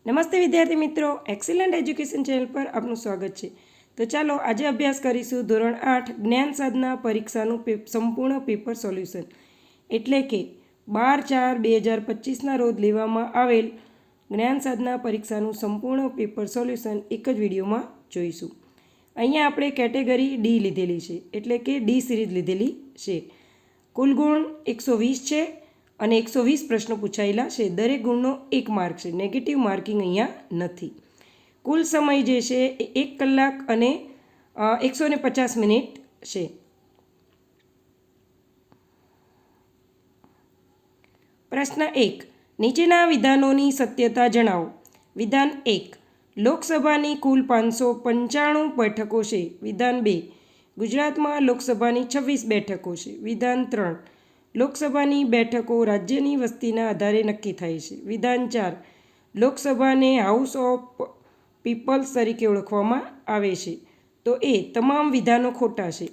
નમસ્તે વિદ્યાર્થી મિત્રો, એક્સિલન્ટ એજ્યુકેશન ચેનલ પર આપનું સ્વાગત છે। તો ચાલો આજે અભ્યાસ કરીશું ધોરણ 8 જ્ઞાન સાધના પરીક્ષાનું સંપૂર્ણ પેપર સોલ્યુશન એટલે કે 12/4/2025ના રોજ લેવામાં આવેલ જ્ઞાન સાધના પરીક્ષાનું સંપૂર્ણ પેપર સોલ્યુશન એક જ વિડીયોમાં જોઈશું। અહીંયા આપણે કેટેગરી ડી લીધેલી છે એટલે કે ડી સિરીઝ લીધેલી છે। કુલ ગુણ 120 છે અને 120 પ્રશ્નો પૂછાયેલા છે। દરેક ગુણનો 1 માર્ક છે, નેગેટિવ માર્કિંગ અહીંયા નથી। કુલ સમય જે છે એ 1 કલાક અને 150 મિનિટ છે। પ્રશ્ન 1, નીચેના વિધાનોની સત્યતા જણાવો। વિધાન 1, લોકસભાની કુલ 595 બેઠકો છે। વિધાન 2, ગુજરાતમાં લોકસભાની 26 બેઠકો છે। વિધાન 3, લોકસભાની બેઠકો રાજ્યની વસ્તીના આધારે નક્કી થાય છે। વિધાન 4, લોકસભાને હાઉસ ઓફ પીપલ્સ તરીકે ઓળખવામાં આવે છે। તો એ તમામ વિધાનો ખોટા છે,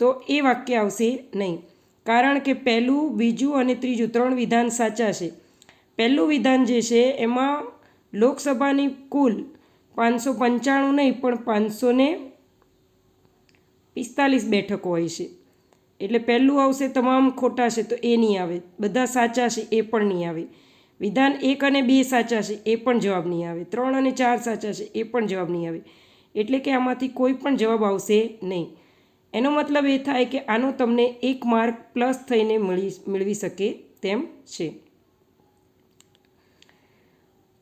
તો એ વાક્ય આવશે નહીં, કારણ કે પહેલું, બીજું અને ત્રીજું 3 વિધાન સાચા છે। પહેલું વિધાન જે છે એમાં લોકસભાની કુલ 595 નહીં પણ 545 બેઠકો હોય છે, એટલે પહેલું આવશે તમામ ખોટા છે તો એ નહીં આવે। બધા સાચા છે એ પણ નહીં આવે। વિધાન 1 અને 2 સાચા છે એ પણ જવાબ નહીં આવે। 3 અને 4 સાચા છે એ પણ જવાબ નહીં આવે, એટલે કે આમાંથી કોઈ પણ જવાબ આવશે નહીં। એનો મતલબ એ થાય કે આનો તમને 1 માર્ક પ્લસ થઈને મેળવી શકે તેમ છે।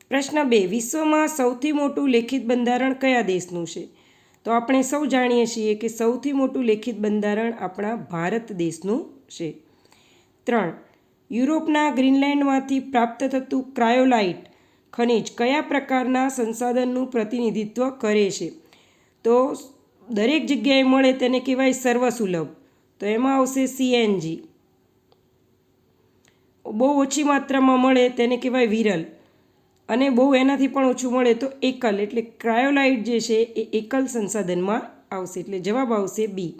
પ્રશ્ન 2, વિશ્વમાં સૌથી મોટું લેખિત બંધારણ કયા દેશનું છે? તો આપણે સૌ જાણીએ છીએ કે સૌથી મોટું લેખિત બંધારણ આપણા ભારત દેશનું છે। 3, યુરોપના ગ્રીનલેન્ડમાંથી પ્રાપ્ત થતું ક્રાયોલાઇટ ખનિજ કયા પ્રકારના સંસાધનનું પ્રતિનિધિત્વ કરે છે? તો દરેક જગ્યાએ મળે તેને કહેવાય સર્વસુલભ, તો એમાં આવશે CNG। બહુ ઓછી માત્રામાં મળે તેને કહેવાય વિરલ, અને બહુ એનાથી પણ ઓછું મળે તો એકલ, એટલે ક્રાયોલાઇટ જે છે એ એકલ સંસાધનમાં આવશે, એટલે જવાબ આવશે બી।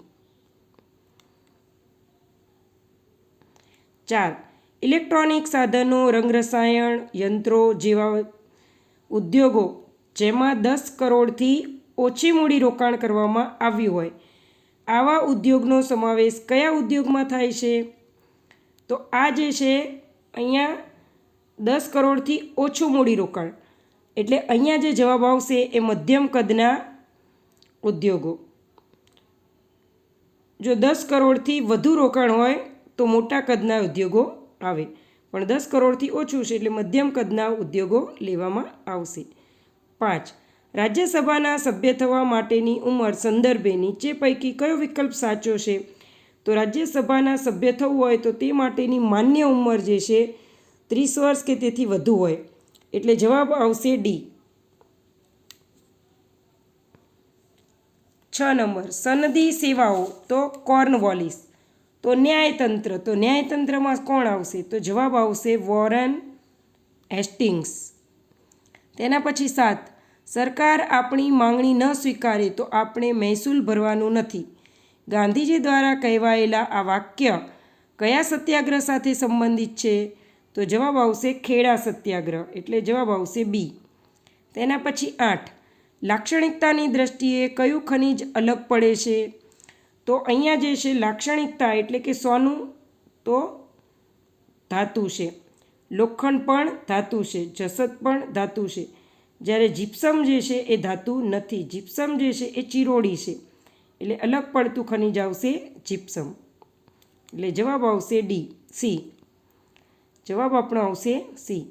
4, ઇલેક્ટ્રોનિક સાધનો, રંગરસાયણ યંત્રો જેવા ઉદ્યોગો જેમાં 10 કરોડથી ઓછી મૂડી રોકાણ કરવામાં આવ્યું હોય, આવા ઉદ્યોગનો સમાવેશ કયા ઉદ્યોગમાં થાય છે? તો આ જે છે અહીંયા 10 કરોડથી ઓછું મૂડી રોકાણ, એટલે અહીંયા જે જવાબ આવશે એ મધ્યમ કદના ઉદ્યોગો। જો 10 કરોડથી વધુ રોકાણ હોય તો મોટા કદના ઉદ્યોગો આવે, પણ 10 કરોડથી ઓછું છે એટલે મધ્યમ કદના ઉદ્યોગો લેવામાં આવશે। 5, રાજ્યસભાના સભ્ય થવા માટેની ઉંમર સંદર્ભે નીચે પૈકી કયો વિકલ્પ સાચો છે? તો રાજ્યસભાના સભ્ય થવું હોય તો તે માટેની માન્ય ઉંમર જે છે 30 વર્ષ કે તેથી વધુ હોય, એટલે જવાબ આવશે ડી। 6 નંબર, સનદી સેવાઓ તો કોર્નવોલિસ। તો ન્યાયતંત્ર, તો ન્યાયતંત્રમાં કોણ આવશે? તો જવાબ આવશે વોરન હેસ્ટિંગ્સ। તેના પછી 7, સરકાર આપણી માંગણી ન સ્વીકારે તો આપણે મહેસૂલ ભરવાનું નથી। ગાંધીજી દ્વારા કહેવાયેલા આ વાક્ય કયા સત્યાગ્રહ સાથે સંબંધિત છે? તો જવાબ આવશે ખેડા સત્યાગ્રહ, એટલે જવાબ આવશે બી। તેના પછી 8, લાક્ષણિકતાની દ્રષ્ટિએ કયું ખનિજ અલગ પડે છે? તો અહીંયા જે છે લાક્ષણિકતા એટલે કે સોનું તો ધાતુ છે, લોખંડ પણ ધાતુ છે, જસત પણ ધાતુ છે, જ્યારે જીપ્સમ જે છે એ ધાતુ નથી। જીપ્સમ જે છે એ ચિરોડી છે, એટલે અલગ પડતું ખનિજ આવશે જીપ્સમ, એટલે જવાબ આવશે સી। જવાબ આપણો આવશે સી।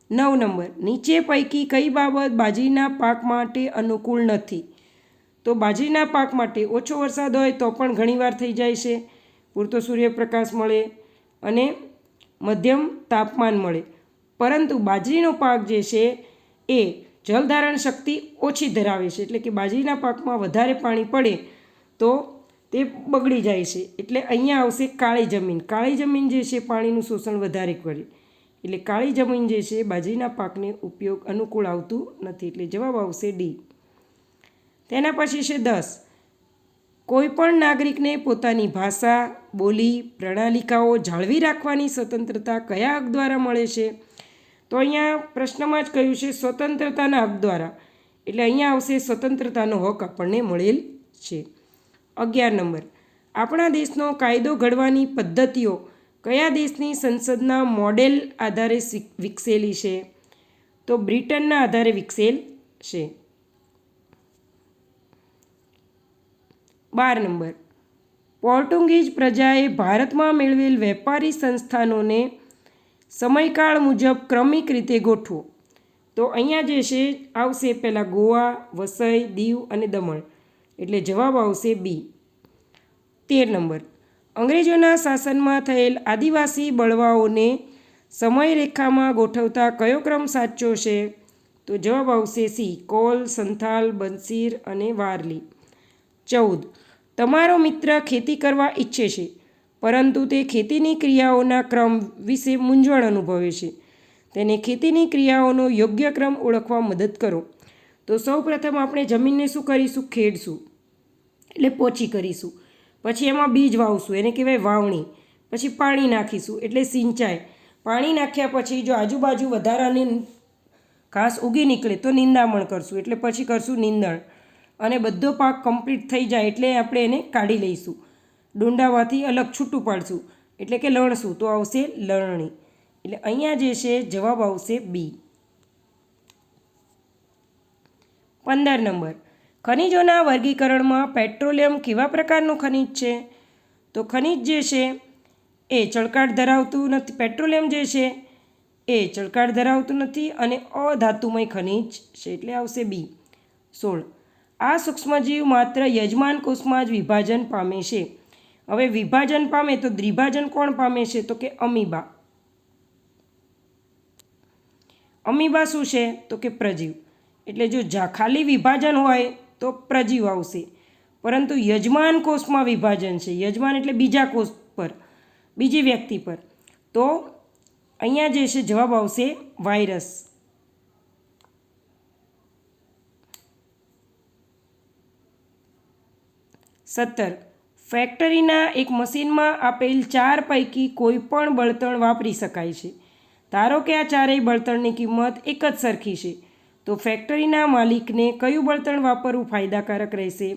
9 નંબર, નીચે પૈકી કઈ બાબત બાજરીના પાક માટે અનુકૂળ નથી? તો બાજરીના પાક માટે ઓછો વરસાદ હોય તો પણ ઘણીવાર થઈ જાય છે, પૂરતો સૂર્યપ્રકાશ મળે અને મધ્યમ તાપમાન મળે, પરંતુ બાજરીનો પાક જે છે એ જલધારણ શક્તિ ઓછી ધરાવે છે, એટલે કે બાજરીના પાકમાં વધારે પાણી પડે તો તે બગડી જાય છે, એટલે અહીંયા આવશે કાળી જમીન। કાળી જમીન જે છે પાણીનું શોષણ વધારે કરે, એટલે કાળી જમીન જે છે બાજરીના પાકને ઉપયોગ અનુકૂળ આવતું નથી, એટલે જવાબ આવશે ડી। તેના પછી છે 10, કોઈપણ નાગરિકને પોતાની ભાષા, બોલી, પ્રણાલિકાઓ જાળવી રાખવાની સ્વતંત્રતા કયા હક દ્વારા મળે છે? તો અહીંયા પ્રશ્નમાં જ કહ્યું છે સ્વતંત્રતાના હક દ્વારા, એટલે અહીંયા આવશે સ્વતંત્રતાનો હક આપણને મળેલ છે. 11 નંબર, આપણા દેશનો કાયદો ઘડવાની પદ્ધતિઓ કયા દેશની સંસદના મોડેલ આધારે વિકસેલી છે? તો બ્રિટનના આધારે વિકસેલ છે. 12 નંબર, પોર્ટુગીઝ પ્રજાએ ભારતમાં મેળવેલ વેપારી સંસ્થાનોને સમયકાળ મુજબ ક્રમિક રીતે ગોઠવો. તો અહીંયા જે છે આવશે પહેલાં ગોવા, વસઈ, દીવ અને દમણ, એટલે જવાબ આવશે બી. 13 નંબર, અંગ્રેજોના શાસનમાં થયેલ આદિવાસી બળવાઓને સમયરેખામાં ગોઠવતા કયો ક્રમ સાચો છે? તો જવાબ આવશે સી, કોલ, સંથાલ, બંસીર અને વારલી. 14, તમારો મિત્ર ખેતી કરવા ઈચ્છે છે, પરંતુ તે ખેતીની ક્રિયાઓના ક્રમ વિશે મૂંઝવણ અનુભવે છે. તેને ખેતીની ક્રિયાઓનો યોગ્ય ક્રમ ઓળખવા મદદ કરો. તો સૌપ્રથમ આપણે જમીનને શું કરીશું? ખેડશું, એટલે પોચી કરીશું. પછી એમાં બીજ વાવશું, એને કહેવાય વાવણી. પછી પાણી નાખીશું, એટલે સિંચાઈ. પાણી નાખ્યા પછી જો આજુબાજુ વધારાની ઘાસ ઉગી નીકળે તો નિંદામણ કરશું, એટલે પછી કરશું નીંદણ. અને બધો પાક કમ્પ્લીટ થઈ જાય એટલે આપણે એને કાઢી લઈશું, ડુંડામાંથી અલગ છૂટું પાડશું, એટલે કે લણશું, તો આવશે લણણી. એટલે અહીંયા જે છે જવાબ આવશે બી. 15 નંબર, ખનિજોના વર્ગીકરણમાં પેટ્રોલિયમ કેવા પ્રકારનું ખનિજ છે? તો ખનિજ જે છે એ ચળકાટ ધરાવતું નથી. પેટ્રોલિયમ જે છે એ ચળકાટ ધરાવતું નથી અને અધાતુમય ખનિજ છે, એટલે આવશે બી. 16, આ સૂક્ષ્મજીવ માત્ર યજમાન કોષમાં જ વિભાજન પામે છે. હવે વિભાજન પામે તો દ્વિભાજન કોણ પામે છે? તો કે અમીબા. અમીબા શું છે? તો કે પ્રજીવ. એટલે જો ખાલી વિભાજન હોય તો પ્રજીવ આવશે, પરંતુ યજમાન કોષમાં વિભાજન છે, યજમાન એટલે બીજા કોષ પર, બીજી વ્યક્તિ પર, તો અહીંયા જે છે જવાબ આવશે વાયરસ. 17, ફેક્ટરીના એક મશીનમાં આપેલ 4 પૈકી કોઈ પણ બળતણ વાપરી શકાય છે. ધારો કે આ ચારેય બળતણની કિંમત એક જ સરખી છે, તો ફેક્ટરીના માલિકને કયું બળતણ વાપરવું ફાયદાકારક રહેશે?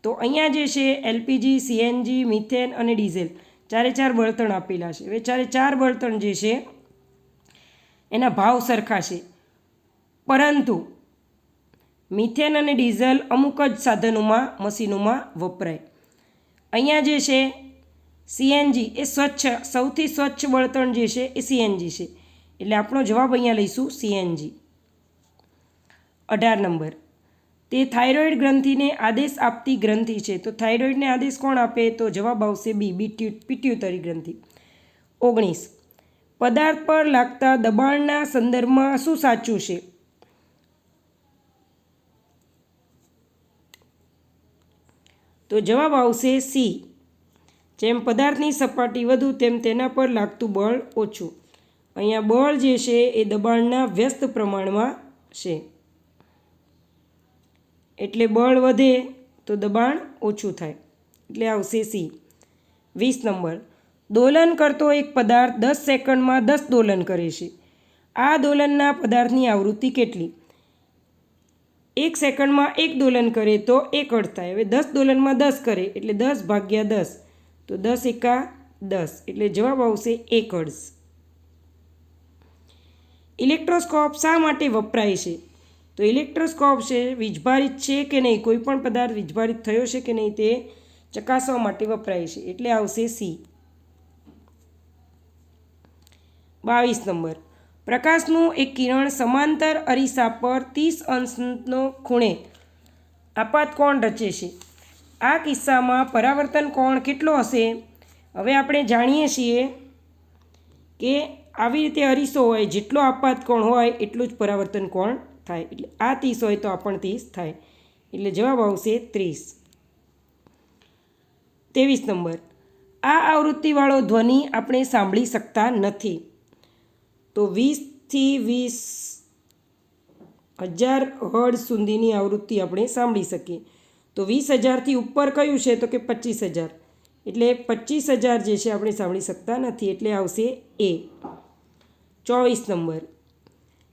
તો અહીંયા જે છે એલપીજી, સીએનજી, મિથેન અને ડીઝલ, ચારે ચાર બળતણ આપેલા છે. હવે ચારે ચાર બળતણ જે છે એના ભાવ સરખા છે, પરંતુ મિથેન અને ડીઝલ અમુક જ સાધનોમાં, મશીનોમાં વપરાય. અહીંયા જે છે સીએનજી એ સૌથી સ્વચ્છ બળતણ જે છે એ સીએનજી છે, એટલે આપણો જવાબ અહીંયા લઈશું સીએનજી. 18 નંબર, તે થાઇરોઇડ ગ્રંથિને આદેશ આપતી ગ્રંથિ છે. તો થાઇરોઇડને આદેશ કોણ આપે? તો જવાબ આવશે બી, પિટ્યુટરી ગ્રંથિ. 19, પદાર્થ પર લાગતા દબાણના સંદર્ભમાં શું સાચું છે? તો જવાબ આવશે સી, જેમ પદાર્થની સપાટી વધુ તેમ તેના પર લાગતું બળ ઓછું. અહીંયા બળ જે છે એ દબાણના વ્યસ્ત પ્રમાણમાં છે, એટલે બળ વધે તો દબાણ ઓછું થાય, એટલે આવશે સી. 20 નંબર, દોલન કરતો એક પદાર્થ 10 સેકન્ડમાં 10 દોલન કરે છે. આ દોલનના પદાર્થની આવૃત્તિ કેટલી? 1 સેકન્ડમાં 1 દોલન કરે તો 1 હર્ટ્ઝ થાય. હવે 10 દોલનમાં 10 કરે એટલે 10 ભાગ્યા 10, તો 10 એકા 10, એટલે જવાબ આવશે 1 હર્ટ્ઝ. ઇલેક્ટ્રોસ્કોપ શા માટે વપરાય છે? તો ઇલેક્ટ્રોસ્કોપ છે વીજભારિત છે કે નહીં, કોઈ પણ પદાર્થ વીજભારિત થયો છે કે નહીં તે ચકાસવા માટે વપરાય છે, એટલે આવશે સી. 22 નંબર, પ્રકાશનું એક કિરણ સમાંતર અરીસા પર 30 અંશનો ખૂણે આપાત કોણ રચે છે. આ કિસ્સામાં પરાવર્તન કોણ કેટલો હશે? હવે આપણે જાણીએ છીએ કે આવી રીતે અરીસો હોય, જેટલો આપાત કોણ હોય એટલું જ પરાવર્તન કોણ થાય. એટલે આ 30 હોય તો આ પણ 30 થાય, એટલે જવાબ આવશે 30. 23 નંબર, આ આવૃત્તિવાળો ધ્વનિ આપણે સાંભળી શકતા નથી. તો 20 થી 20,000 હર્ટ્ઝ સુધીની આવૃત્તિ આપણે સાંભળી શકીએ. તો 20,000થી ઉપર કયું છે? તો કે 25,000, એટલે 25,000 જે છે આપણે સાંભળી શકતા નથી, એટલે આવશે એ. 24 નંબર,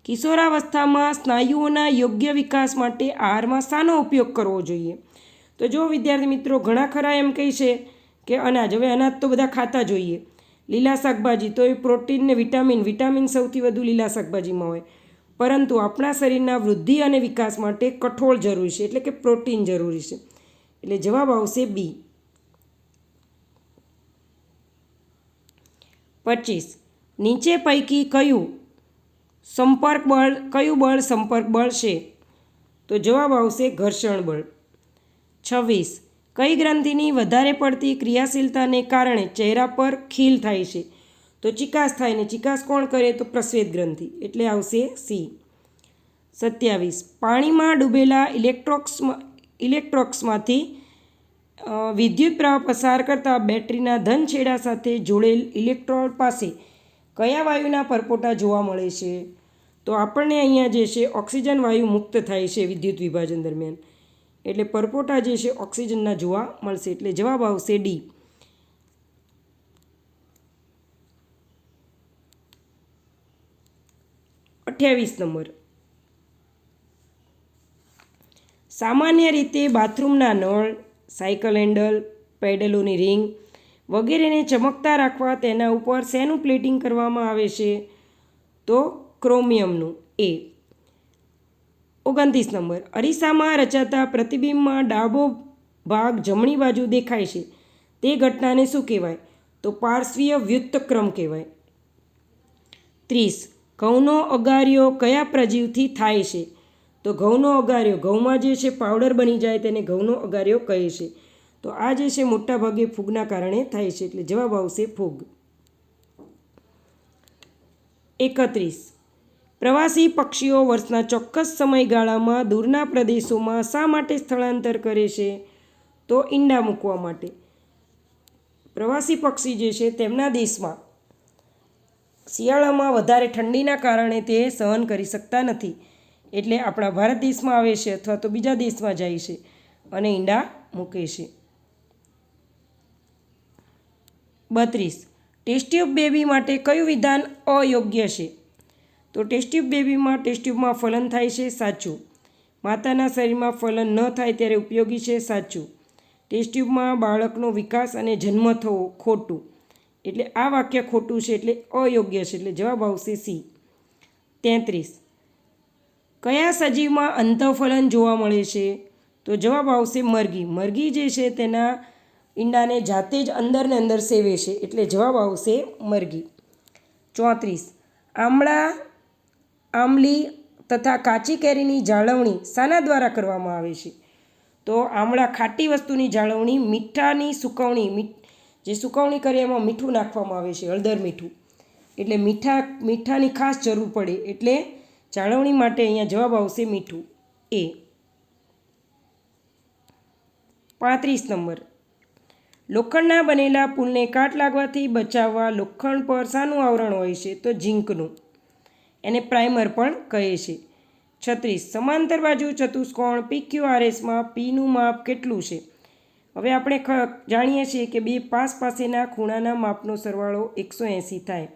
કિશોરાવસ્થામાં સ્નાયુઓના યોગ્ય વિકાસ માટે આહારમાં શાનો ઉપયોગ કરવો જોઈએ? તો જો વિદ્યાર્થી મિત્રો, ઘણા ખરા એમ કહે છે કે અનાજ. હવે અનાજ તો બધા ખાતા જોઈએ. લીલા શાકભાજી તો એ પ્રોટીન ને વિટામિન સૌથી વધુ લીલા શાકભાજીમાં હોય. પરંતુ આપણા શરીરના વૃદ્ધિ અને વિકાસ માટે કઠોળ જરૂરી છે, એટલે કે પ્રોટીન જરૂરી છે. એટલે જવાબ આવશે બી. 25. નીચે પૈકી કયું બળ સંપર્ક બળ છે? તો જવાબ આવશે ઘર્ષણ બળ. 26. કઈ ગ્રંથિની વધારે પડતી ક્રિયાશીલતાને કારણે ચહેરા પર ખીલ થાય છે? તો ચિકાસ થાય ને. ચિકાસ કોણ કરે? તો પ્રસ્વેદ ગ્રંથિ. એટલે આવશે સી. 27. પાણીમાં ડૂબેલા ઇલેક્ટ્રોડ્સમાંથી વિદ્યુત પ્રવાહ પસાર કરતા બેટરીના ધન છેડા સાથે જોડેલ ઇલેક્ટ્રોડ પાસે કયા વાયુના પરપોટા જોવા મળે છે? તો આપણને અહીંયા જે છે ઓક્સિજન વાયુ મુક્ત થાય છે વિદ્યુત વિભાજન દરમિયાન. એટલે પરપોટા જે છે ઓક્સિજનના જોવા મળશે. એટલે જવાબ આવશે ડી. 28 નંબર. સામાન્ય રીતે બાથરૂમના નળ, સાયકલ હેન્ડલ, પેડલોની રિંગ વગેરેને ચમકતા રાખવા તેના ઉપર શેનું પ્લેટિંગ કરવામાં આવે છે? તો ક્રોમિયમનું. એ. 29 નંબર. અરીસામાં રચાતા પ્રતિબિંબમાં ડાબો ભાગ જમણી બાજુ દેખાય છે તે ઘટનાને શું કહેવાય? તો પાર્શ્વીય વ્યુત્ક્રમ કહેવાય. 30. ઘઉંનો અગારિયો કયા પ્રજીવથી થાય છે? તો ઘઉંનો અગારિયો, ઘઉંમાં જે છે પાવડર બની જાય તેને ઘઉંનો અગારિયો કહે છે. તો આ જે છે મોટાભાગે ફૂગના કારણે થાય છે. એટલે જવાબ આવશે ફૂગ. 31. પ્રવાસી પક્ષીઓ વર્ષના ચોક્કસ સમયગાળામાં દૂરના પ્રદેશોમાં શા માટે સ્થળાંતર કરે છે? તો ઈંડા મૂકવા માટે. પ્રવાસી પક્ષી જે છે તેમના દેશમાં શિયાળામાં વધારે ઠંડીના કારણે તે સહન કરી શકતા નથી, એટલે આપણા ભારત દેશમાં આવે છે અથવા તો બીજા દેશમાં જાય છે અને ઈંડા મૂકે છે. 32. ટેસ્ટ ટ્યુબ બેબી માટે કયું વિધાન અયોગ્ય છે? તો ટેસ્ટ ટ્યુબમાં ફલન થાય છે, સાચું. માતાના શરીરમાં ફલન ન થાય ત્યારે ઉપયોગી છે, સાચું. ટેસ્ટ ટ્યુબમાં બાળકનો વિકાસ અને જન્મ થવો, ખોટું. એટલે આ વાક્ય ખોટું છે, એટલે અયોગ્ય છે. એટલે જવાબ આવશે સી. 33. કયા સજીવમાં અંતઃફલન જોવા મળે છે? તો જવાબ આવશે મરઘી. મરઘી જે છે તેના ઈંડાને જાતે જ અંદરને અંદર સેવે છે, એટલે જવાબ આવશે મરઘી. 34. આમલી તથા કાચી કેરીની જાળવણી શાના દ્વારા કરવામાં આવે છે? તો આમળા ખાટી વસ્તુની જાળવણી મીઠાની સુકવણી, જે સુકવણી કરે એમાં મીઠું નાખવામાં આવે છે, હળદર મીઠું. એટલે મીઠાની ખાસ જરૂર પડે, એટલે જાળવણી માટે અહીંયા જવાબ આવશે મીઠું. એ. 35 નંબર. લોખંડના બનેલા પુલને કાટ લાગવાથી બચાવવા લોખંડ પર શાનું આવરણ હોય છે? તો ઝીંકનું. એને પ્રાઇમર પણ કહે છે. 36. સમાંતર બાજુ ચતુષ્કોણ PQRSમાં પીનું માપ કેટલું છે? હવે આપણે જાણીએ છીએ કે બે પાસેના ખૂણાના માપનો સરવાળો 180 થાય.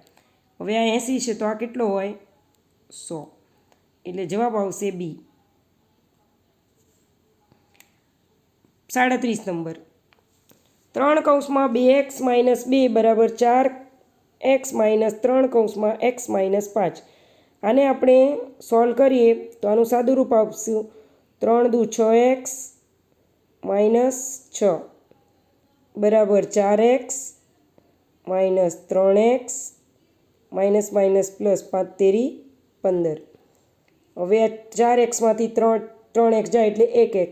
હવે આ 80 છે તો આ કેટલો હોય? 100. એટલે જવાબ આવશે બી. 37 નંબર. 3 × 2x - 2 = 4x - 3 × x - 5. આને આપણે સોલ્વ કરીએ તો આનું સાદું રૂપ આપશું 3 દુ 6x - 6 બરાબર 4x - 3x પ્લસ 5 તેરી 15. હવે આ 4xમાંથી 3x જાય એટલે 1x,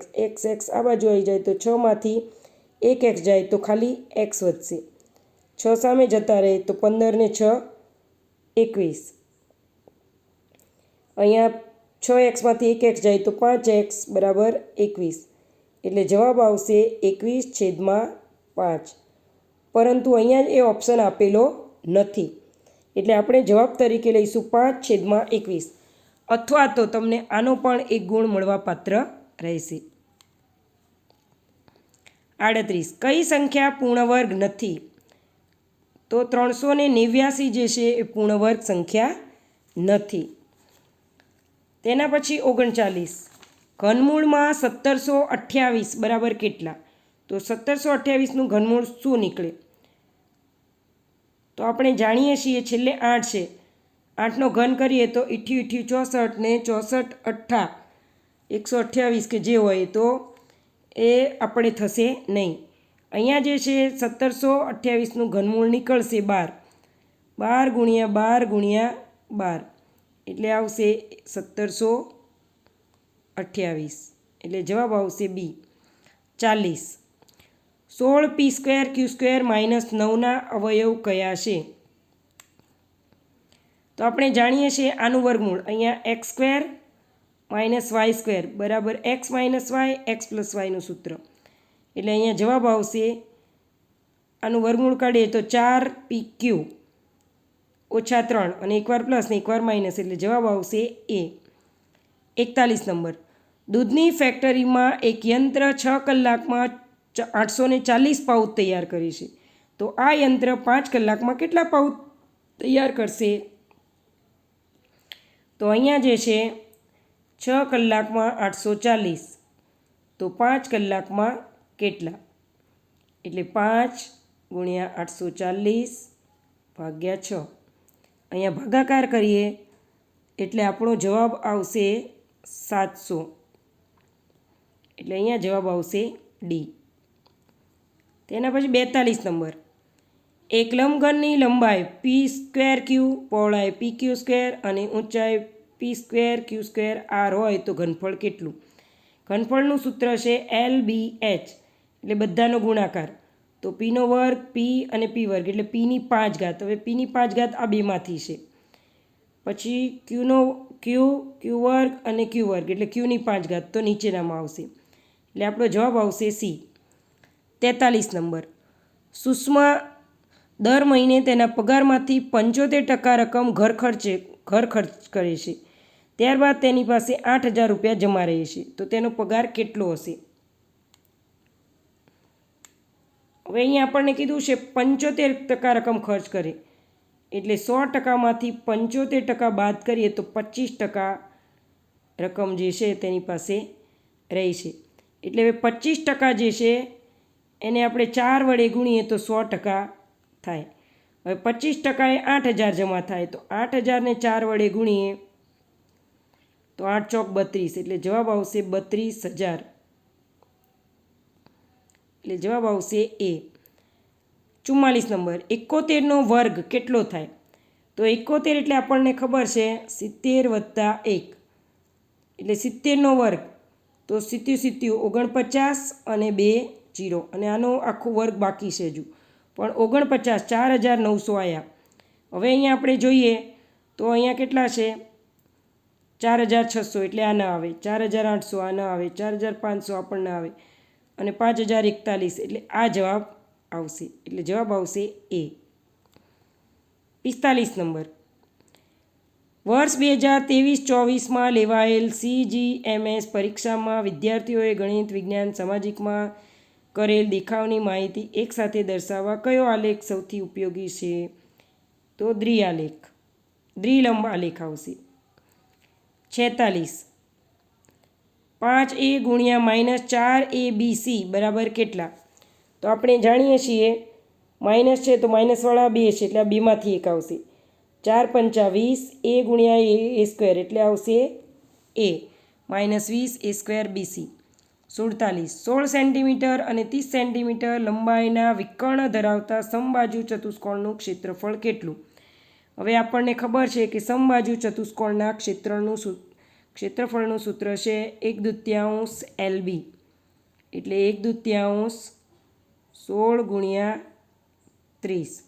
x આ બાજુ આવી જાય તો 6માંથી 1x જાય તો ખાલી x વધશે. 6 સામે જતા રહે તો 15 ને 6 21. અહીંયા 6xમાંથી 1x જાય તો 5x બરાબર 21. એટલે જવાબ આવશે 21/5. પરંતુ અહીંયા એ ઓપ્શન આપેલો નથી, એટલે આપણે જવાબ તરીકે લઈશું 5/21. અથવા તો તમને આનો પણ એક ગુણ મળવાપાત્ર રહેશે. 38. કઈ સંખ્યા પૂર્ણવર્ગ નથી? તો 389 જે છે એ પૂર્ણવર્ગ સંખ્યા નથી. તેના પછી 39 ઘનમૂળમાં 1728 બરાબર કેટલા? તો 1728નું ઘનમૂળ શું નીકળે? તો આપણે જાણીએ છીએ છેલ્લે 8 છે, 8નો ઘન કરીએ તો 88 64 ને 64 8 128 કે જે હોય તો એ આપણે થશે નહીં. અહીંયા જે છે 1728નું ઘનમૂળ નીકળશે 12, 12 ગુણ્યા 12 ગુણ્યા 12 એટલે આવશે 1728 એટલે જવાબ આવશે બી 40. 16 પી સ્ક્વેર ક્યુ સ્ક્વેર માઇનસ 9ના અવયવ કયા છે? તો આપણે જાણીએ છીએ આનું વર્ગમૂળ અહીંયા x square minus y square બરાબર x minus y x plus વાયનું સૂત્ર એટલે અહીંયા જવાબ આવશે આનું વર્ગમૂળ કાઢીએ તો 4 પી ક્યુ ઓછા 3 અને એકવાર પ્લસ ને એકવાર માઇનસ એટલે જવાબ આવશે એ. 41 નંબર દૂધની ફેક્ટરીમાં એક યંત્ર 6 કલાકમાં 840 પાઉચ તૈયાર કરે છે, તો આ યંત્ર 5 કલાકમાં કેટલા પાઉચ તૈયાર કરશે? તો અહીંયા જે છે 6 કલાકમાં 840 તો 5 કલાકમાં કેટલા? એટલે 5 ગુણ્યા 840 ભાગ્યા 6 અહીંયા ભાગાકાર કરીએ એટલે આપણો જવાબ આવશે 700 એટલે અહીંયા જવાબ આવશે ડી. તેના પછી 42 નંબર એક લંબઘનની લંબાઈ પી સ્ક્વેર ક્યુ, પહોળાઈ પી ક્યુ સ્ક્વેર અને ઊંચાઈ પી સ્ક્વેર ક્યુ સ્ક્વેર આર હોય તો ઘનફળ કેટલું? ઘનફળનું સૂત્ર છે LBH એટલે બધાનો ગુણાકાર, તો પીનો વર્ગ પી અને પી વર્ગ એટલે પીની 5 ઘાત. હવે પીની 5 ઘાત આ બેમાંથી છે, પછી ક્યુ વર્ગ અને ક્યુ વર્ગ એટલે ક્યુની 5 ઘાત તો નીચેનામાં આવશે એટલે આપણો જવાબ આવશે સી. 43 નંબર સુષ્મા દર મહિને તેના પગારમાંથી 75% રકમ ઘર ખર્ચ કરે છે, ત્યારબાદ તેની પાસે 8,000 રૂપિયા જમા રહે છે, તો તેનો પગાર કેટલો હશે? હવે અહીંયા આપણને કીધું છે 75% રકમ ખર્ચ કરે એટલે 100%માંથી 75% બાદ કરીએ તો 25% રકમ જે છે તેની પાસે રહે છે. એટલે હવે 25% જે છે એને આપણે 4 વડે ગુણીએ તો 100% થાય. હવે 25% એ 8,000 જમા થાય, તો 8,000ને 4 વડે ગુણીએ તો 8 ચોક 32 એટલે જવાબ આવશે 32,000 એટલે જવાબ આવશે એ. 44 નંબર 71નો વર્ગ કેટલો થાય? તો 71 એટલે આપણને ખબર છે 70 વત્તા 1 એટલે 70નો વર્ગ તો 70 49 અને 2 0 અને આનો આખો વર્ગ બાકી છે હજુ પણ 49 4,900 આવ્યા. હવે અહીંયા આપણે જોઈએ તો અહીંયા કેટલા છે 4,600 એટલે આ ના આવે, 4,800 આ ના આવે, 4,500 આ પણ ના આવે અને 5,041 એટલે આ જવાબ આવશે એટલે જવાબ આવશે એ. 45 નંબર વર્ષ 2023-24માં લેવાયેલ CGMS પરીક્ષામાં વિદ્યાર્થીઓએ ગણિત, વિજ્ઞાન, સામાજિકમાં કરેલ દેખાવની માહિતી એકસાથે દર્શાવવા કયો આલેખ સૌથી ઉપયોગી છે? તો દ્વિલંબ આલેખ આવશે. 46 5a ગુણ્યા -4abc બરાબર કેટલા? તો આપણે જાણીએ છીએ માઇનસ છે તો માઇનસવાળા 2 છે એટલે આ બેમાંથી એક આવશે. 4 પંચા 20 a ગુણ્યા a સ્ક્વેર એટલે આવશે a -20 a square bc. 16 centimetre અને 30 સેન્ટીમીટર લંબાઈના વિકર્ણ ધરાવતા સમબાજુ ચતુષ્કોણનું ક્ષેત્રફળ કેટલું? હવે આપણને ખબર છે કે સમબાજુ ચતુષ્કોણના ક્ષેત્રફળનું સૂત્ર છે 1/2 LB એટલે 1/2 16 ગુણ્યા 30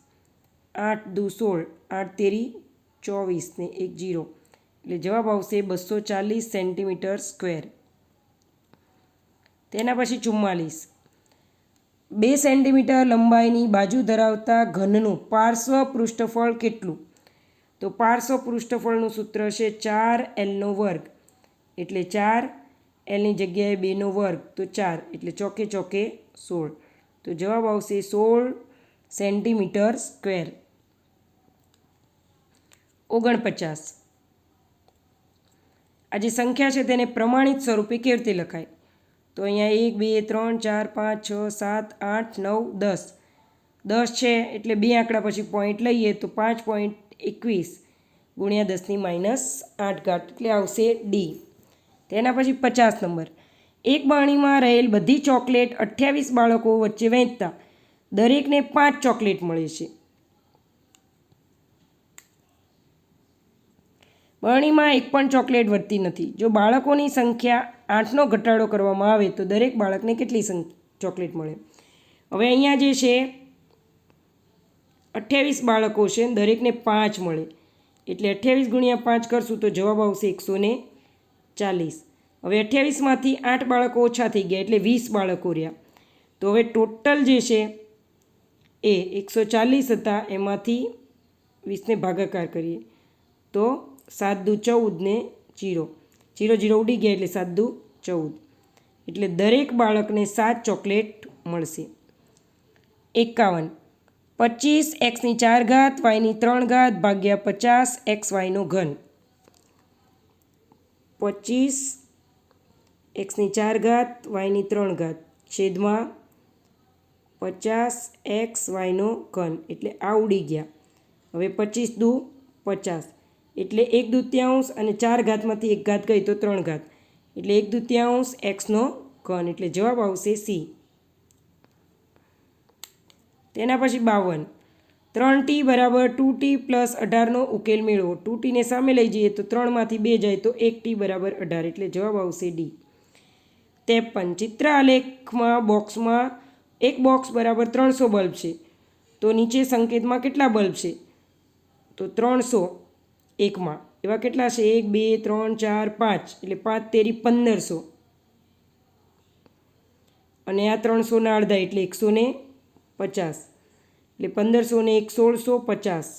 8 દુ 16 8 તેરી 24 ને 1 0 એટલે જવાબ આવશે 240 સેન્ટીમીટર સ્ક્વેર. તેના પછી 44 2 સેન્ટીમીટર લંબાઈની બાજુ ધરાવતા ઘનનું પાર્શ્વ પૃષ્ઠફળ કેટલું? તો પાર્શ્વ પૃષ્ઠફળનું સૂત્ર છે 4Lનો વર્ગ એટલે 4 Lની જગ્યાએ 2નો વર્ગ તો 4 એટલે ચોકે ચોકે 16 તો જવાબ આવશે 16 સેન્ટીમીટર સ્ક્વેર. 49 આ જે સંખ્યા છે તેને પ્રમાણિત સ્વરૂપે કેવી રીતે લખાય? તો અહીંયા 1 2 3 4 5 6 7 8 9 10 10 છે એટલે 2 આંકડા પછી પોઈન્ટ લઈએ તો 5.21 ગુણ્યા 10⁻8 એટલે આવશે ડી. તેના પછી 50 નંબર. એક બાણીમાં રહેલ બધી ચોકલેટ 28 બાળકો વચ્ચે વહેંચતા દરેકને 5 ચોકલેટ મળે છે. બરણીમાં એક પણ ચોકલેટ વધતી નથી. જો બાળકોની સંખ્યા 8નો ઘટાડો કરવામાં આવે તો દરેક બાળકને કેટલી ચોકલેટ મળે? હવે અહીંયા જે છે 28 બાળકો છે, દરેકને 5 મળે એટલે 28 ગુણ્યા 5 કરશું તો જવાબ આવશે 140. હવે 28માંથી 8 બાળકો ઓછા થઈ ગયા એટલે 20 બાળકો રહ્યા. તો હવે ટોટલ જે છે એ 140 હતા, એમાંથી 20ને ભાગાકાર કરીએ તો 7 દુ 14 ને 0 0 0 ઉડી ગયા એટલે 7 દુ 14 એટલે દરેક બાળકને 7 ચોકલેટ મળશે. 51. 25 x ની 4 ઘાત y ની 3 ઘાત ભાગ્યા 50 xy નો ઘન. 25 x ની 4 ઘાત y ની 3 ઘાત છેદમાં 50 xy નો ઘન એટલે આ ઉડી ગયા. હવે 25 દુ 50 એટલે 1/2 અને 4 ઘાતમાંથી 1 ઘાત ગઈ તો 3 ઘાત એટલે 1/2 x નો ઘન એટલે જવાબ આવશે સી. તેના પછી 52. 3t બરાબર 2t પ્લસ 18નો ઉકેલ મેળવો. 2t ને સામે લઈ જઈએ તો 3માંથી 2 જાય તો 1t બરાબર 18 એટલે જવાબ આવશે ડી. 53. ચિત્ર આલેખમાં બોક્સમાં એક બોક્સ બરાબર 300 બલ્બ છે તો નીચે સંકેતમાં કેટલા બલ્બ છે? તો 300 એકમાં એવા કેટલા છે? 1 2 3 4 5 એટલે 5 તેરી 1500 અને આ 300ના અડધા એટલે 150 એટલે 1500 ને 1 1650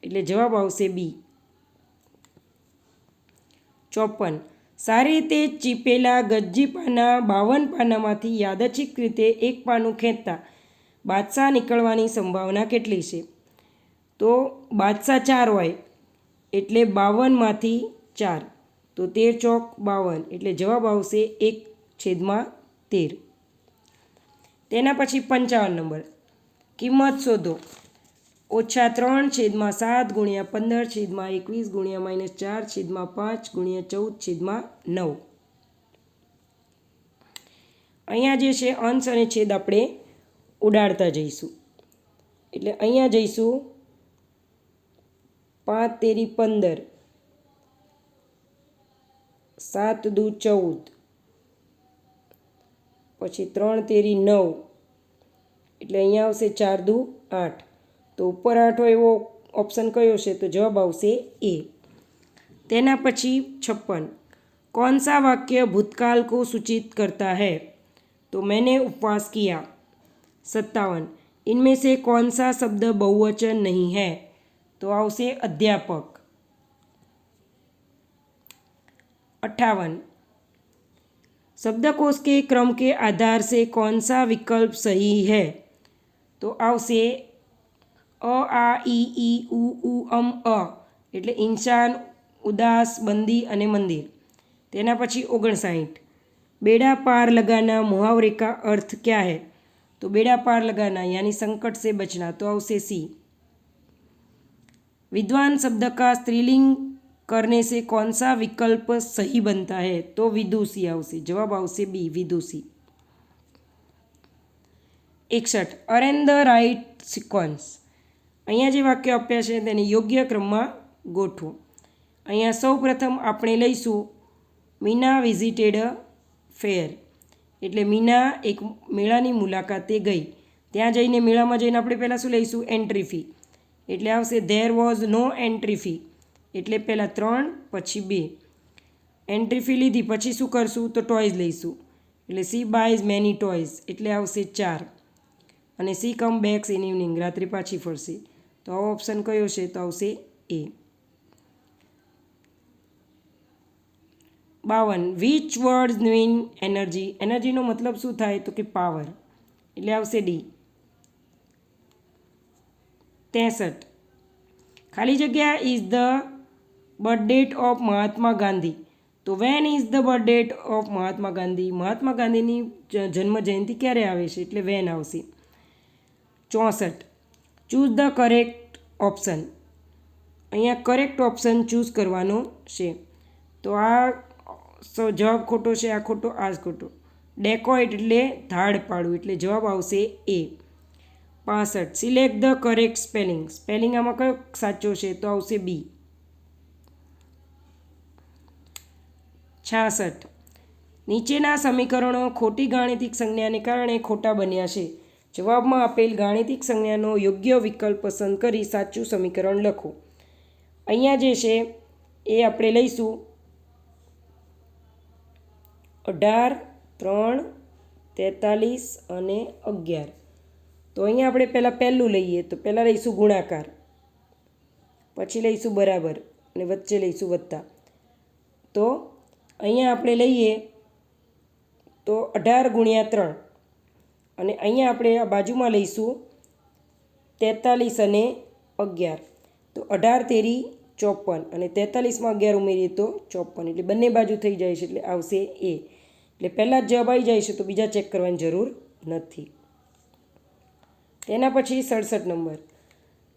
એટલે જવાબ આવશે બી. 54. સારી રીતે ચીપેલા ગજ્જી પાના 52 પાનામાંથી યાદચ્છિક રીતે એક પાનું ખેંચતા બાદશાહ નીકળવાની સંભાવના કેટલી છે? તો બાદશાહ 4 હોય એટલે 52માંથી 4 તો 13 ચોક 52 એટલે જવાબ આવશે 1/13. તેના પછી 55 નંબર. કિંમત શોધો. -3/7 ગુણ્યા 15/21 ગુણ્યા -4/5 ગુણ્યા 14/9. અહીંયા જે છે અંશ અને છેદ આપણે ઉડાડતા જઈશું એટલે અહીંયા જઈશું 5 તેરી 15 7 દુ 14 પછી 3 તેરી 9 એટલે અહીંયા આવશે 4 દુ 8 તો ઉપર 8 હોય એવો ઓપ્શન કયો છે? તો જવાબ આવશે એ. તેના પછી 56. कौन सा वाक्य भूतकाल को सूचित करता है? तो मैंने उपवास किया. 57. इनमें से कौन सा शब्द बहुवचन नहीं है? तो आवશે अध्यापक. 58. शब्दकोश के क्रम के आधार से कौन सा विकल्प सही है? तो आवશે અ આ ઈ ઉ ઉ અમ અ એટલે ઇન્સાન, ઉદાસ, બંદી અને મંદિર. તેના પછી 59. बेड़ा पार लगाना मुहावरे का अर्थ क्या है? तो बेड़ा पार लगाना यानी संकट से बचना तो आवશે सी. विद्वान शब्द का स्त्रीलिंग करने से कौन सा विकल्प सही बनता है? तो विदुषी आवશે. जवाब आवશે B Vidushi. 61. Arrange the right sequence. અહીંયા જે વાક્ય આપ્યા છે તેને યોગ્ય ક્રમમાં ગોઠવો. અહીંયા સૌ પ્રથમ આપણે લઈશું મીના વિઝિટેડ અ ફેર એટલે મીના એક મેળાની મુલાકાતે ગઈ. ત્યાં જઈને મેળામાં જઈને આપણે પહેલાં શું લઈશું? એન્ટ્રી ફી એટલે આવશે there was no entry fee એટલે પહેલાં 3 પછી 2. એન્ટ્રી ફી લીધી પછી શું કરશું? તો ટોયઝ લઈશું એટલે સી બાયઝ મેની ટોયઝ એટલે આવશે 4 અને she come backs in evening રાત્રે પાછી ફરશે. તો આવો ઓપ્શન કયો છે? તો આવશે A. 52. Which words mean energy? એનર્જીનો મતલબ શું થાય? તો કે પાવર એટલે આવશે ડી. 63. ખાલી જગ્યા is the birth date of Mahatma Gandhi. તો when is the birth date of Mahatma Gandhi? Mahatma ગાંધીની જન્મ જયંતિ ક્યારે આવે છે? એટલે વેન આવશે. 64. Choose the correct option. અહીંયા કરેક્ટ ઓપ્શન ચૂઝ કરવાનો છે. તો આ જવાબ ખોટો છે, આ ખોટો, આ જ ખોટો. ડેકોઇટ એટલે ધાડ પાડવું, એટલે જવાબ આવશે એ. 65. Select the correct spelling. Spelling આમાં કયો સાચો છે? તો આવશે બી. 66. નીચેના સમીકરણો ખોટી ગાણિતિક સંજ્ઞાને કારણે ખોટા બન્યા છે. જવાબમાં આપેલ ગાણિતિક સંજ્ઞાનો યોગ્ય વિકલ્પ પસંદ કરી સાચું સમીકરણ લખો. અહીંયા જે છે એ આપણે લઈશું 18, 3, 43 અને 11. તો અહીંયા આપણે પહેલું લઈએ તો પહેલાં લઈશું ગુણાકાર, પછી લઈશું બરાબર અને વચ્ચે લઈશું વત્તા. તો અહીંયા આપણે લઈએ તો 18 ગુણ્યા 3 અને અહીંયા આપણે આ બાજુમાં લઈશું 43 અને 11. તો 18 તેરી 54 અને 43માં 11 ઉમેરીએ તો 54, એટલે બંને બાજુ થઈ જાય છે, એટલે આવશે એ. એટલે પહેલાં જ જવાબ આવી જાય છે, તો બીજા ચેક કરવાની જરૂર નથી. તેના પછી 67 નંબર.